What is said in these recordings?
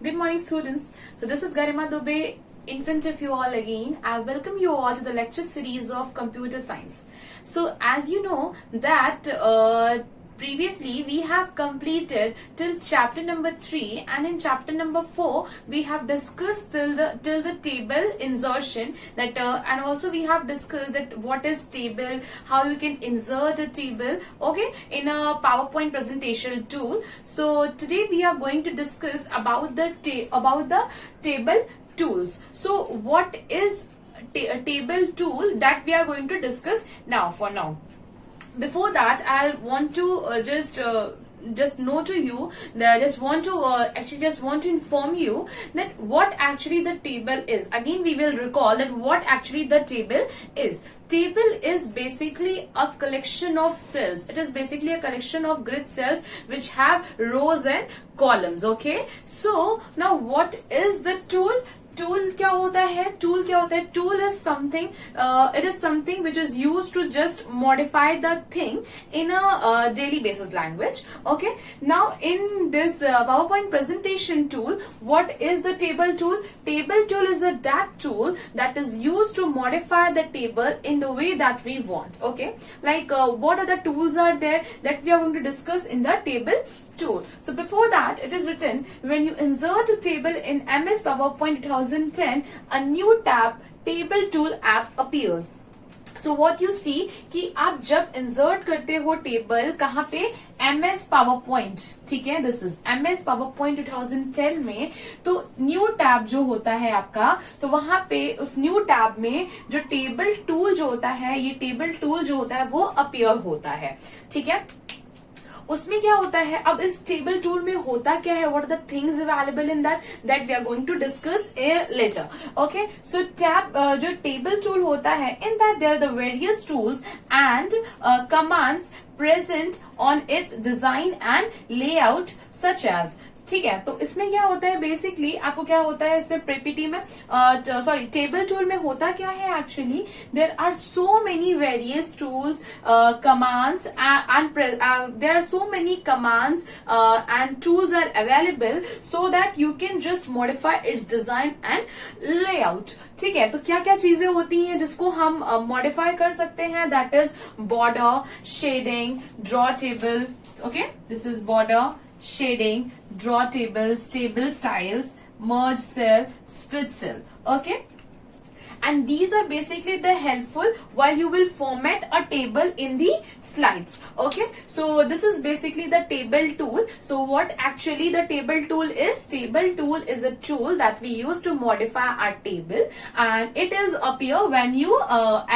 Good morning, students. So this is Garima Dubey in front of you all again. I welcome you all to the lecture series of computer science. So as you know that previously we have completed till chapter number 3, and in chapter number 4 we have discussed till the table insertion, that and also we have discussed that what is table, how you can insert a table, okay, in a PowerPoint presentation tool. So today we are going to discuss about the table tools. So what is a table tool that we are going to discuss now. Before that, I want to just know to you that I just want to inform you that what actually the table is. Again, we will recall that what actually the table is. Table is basically a collection of cells. It is basically a collection of grid cells which have rows and columns. Okay, so now what is the tool? Tool क्या होता है? Tool is something, it is something which is use to just modify the thing in a daily basis language. Okay, now in this PowerPoint presentation tool, what is the table tool? Table tool is that tool that is used to modify the table in the way that we want. Okay, like what are the tools are there that we are going to discuss in the table tool. So before that, it is written, when you insert a table in MS PowerPoint 2010, a new tab table tool app appears. So what you see कि आप जब insert करते हो table कहाँ पे? MS PowerPoint, ठीक है, this is MS PowerPoint 2010 में. तो न्यू टैब जो होता है आपका, तो वहां पे उस न्यू टैब में जो टेबल टूल जो होता है, ये टेबल टूल जो होता है वो अपीयर होता है. ठीक है, उसमें क्या होता है? अब इस टेबल टूल में होता क्या है? What are the things available in that we are going to discuss later. Okay, so tab जो टेबल टूल होता है, in that there are the various tools and commands present on its design and layout such as. ठीक है, तो इसमें क्या होता है? बेसिकली आपको क्या होता है इसमें पीपीटी में, सॉरी टेबल टूल में होता क्या है? Actually there are so many various tools, commands and there are so many commands and tools are available so that you can just modify its design and layout. ठीक है, तो क्या क्या चीजें होती हैं जिसको हम मॉडिफाई कर सकते हैं? That is border, shading, draw table. Okay, this is border, shading, draw tables, table styles, merge cell, split cell. Okay, and these are basically the helpful while you will format a table in the slides. Okay, so this is basically the table tool. So what actually the table tool is? Table tool is a tool that we use to modify our table, and it is appear when you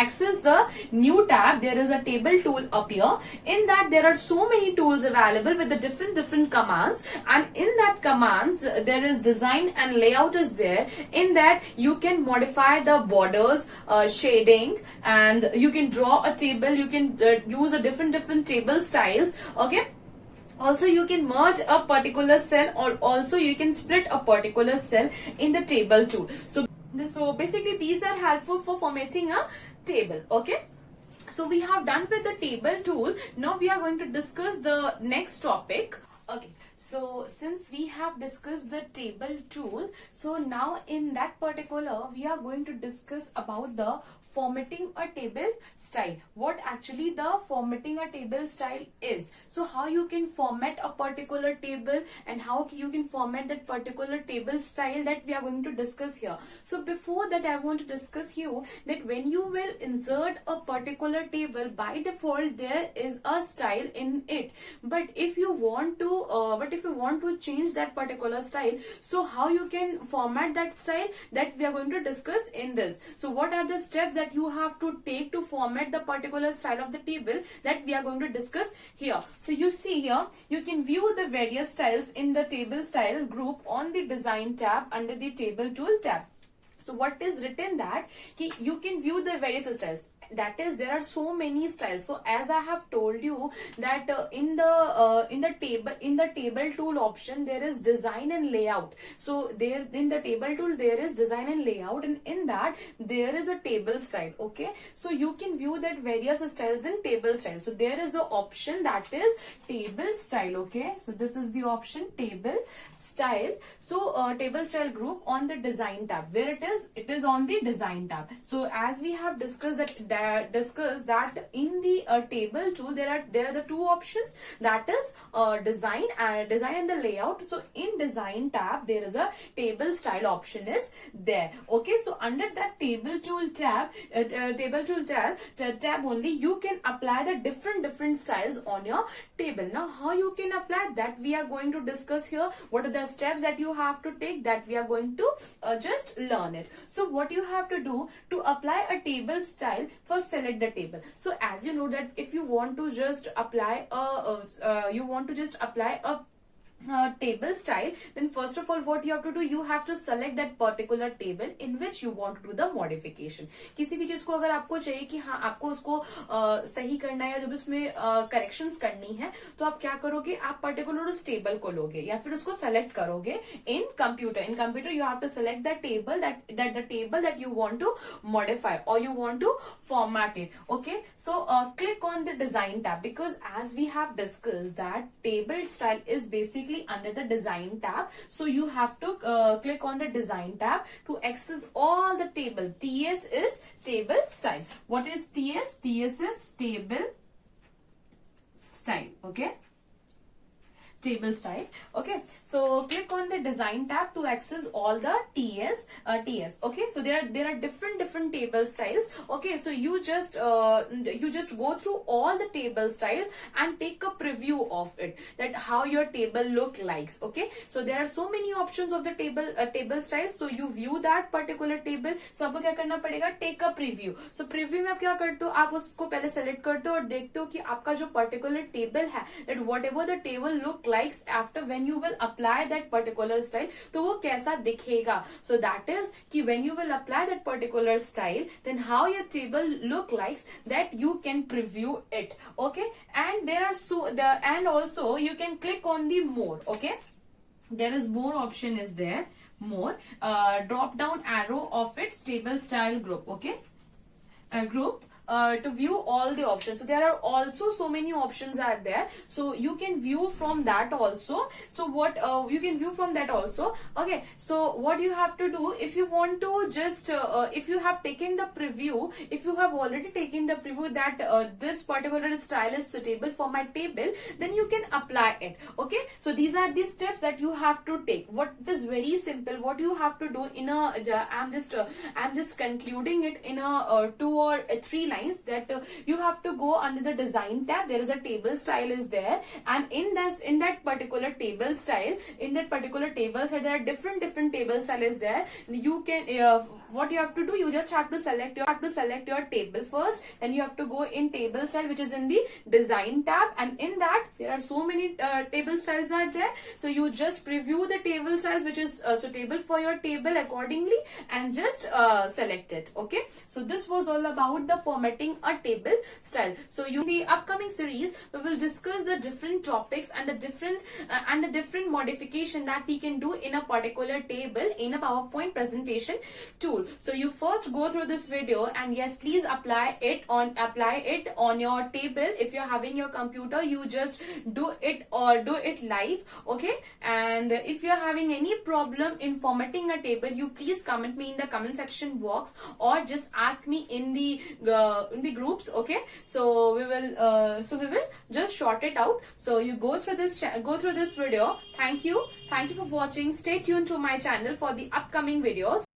access the new tab. There is a table tool appear. In that there are so many tools available with the different commands, and in that commands there is design and layout is there. In that you can modify the borders, shading, and you can draw a table. You can use a different table styles. Okay, also you can merge a particular cell, or also you can split a particular cell in the table tool. So basically these are helpful for formatting a table. Okay, so we have done with the table tool. Now we are going to discuss the next topic. Okay, so since we have discussed the table tool, so now in that particular we are going to discuss about the formatting a table style. What actually the formatting a table style is. So how you can format a particular table and how you can format that particular table style, that we are going to discuss here. So before that, I want to discuss you that when you will insert a particular table, by default there is a style in it. But if you want to change that particular style, so how you can format that style, that we are going to discuss in this. So what are the steps that you have to take to format the particular style of the table, that we are going to discuss here. So you see here, you can view the various styles in the table style group on the design tab under the table tool tab. So what is written that you can view the various styles. that is there are so many styles. So as I have told you that in the table tool option there is design and layout. So there in the table tool there is design and layout, and in that there is a table style. Okay, so you can view that various styles in table style. So there is a option that is table style. Okay, so this is the option table style. So table style group on the design tab. Where it is on the design tab. So as we have discussed that in the table tool there are the two options, that is design and the layout. So in design tab there is a table style option is there. Okay, so under that table tool tab tab only you can apply the different styles on your table. Now how you can apply that we are going to discuss here. What are the steps that you have to take, that we are going to just learn it. So what you have to do to apply a table style, first select the table. So as you know that if you want to just apply a table style, then first of all what you have to do, you have to select that particular table in which you want to do the modification. किसी भी चीज को अगर आपको चाहिए कि हाँ आपको उसको सही करना है या जो भी उसमें करेक्शंस करनी है, तो आप क्या करोगे, आप पर्टिकुलर उस टेबल को लोगे या फिर उसको सेलेक्ट करोगे इन computer you have to select the table that you want to modify or you want to format it. Okay, so click on the design tab, because as we have discussed that table style is basically under the design tab. So you have to click on the design tab to access all the table. TS is table style. What is TS? TS is table style. Okay, table style. Okay, so click on the design tab to access all the TS. Okay, so there are different table styles. Okay, so you just go through all the table styles and take a preview of it, that how your table look likes. Okay, so there are so many options of the table style. So you view that particular table. So आपको क्या करना पड़ेगा, take a preview. So preview में आप क्या करते हो, आप उसको पहले select करते हो और देखते हो कि आपका जो particular table है, that whatever the table look likes after when you will apply that particular style, तो वो कैसा दिखेगा. So that is कि when you will apply that particular style, then how your table look likes, that you can preview it. Okay, and and also you can click on the more. Okay, there is more option is there, more drop down arrow of its table style group. Okay, group to view all the options. So there are also so many options are there, so you can view from that also. So what you can view from that also. Okay, so what you have to do, if you want to just if you have taken the preview, if you have already taken the preview that this particular style is suitable for my table, then you can apply it. Okay, so these are the steps that you have to take. What is very simple, what you have to do in a I'm just concluding it in a 2 or 3 lines, that you have to go under the design tab. There is a table style is there, and in that particular table style, there are different table style is there. You can what you have to do, you just have to select your table first, then you have to go in table style, which is in the design tab, and in that there are so many table styles are there. So you just preview the table styles which is suitable for your table accordingly, and just select it. Okay, so this was all about the formatting a table style. So in the upcoming series we will discuss the different topics and the different modification that we can do in a particular table in a PowerPoint presentation tool. So you first go through this video, and yes, please apply it on your table. If you're having your computer, you just do it live. Okay, and if you're having any problem in formatting a table, you please comment me in the comment section box, or just ask me in the groups. Okay, so we will just sort it out. So you go through this video. Thank you for watching. Stay tuned to my channel for the upcoming videos.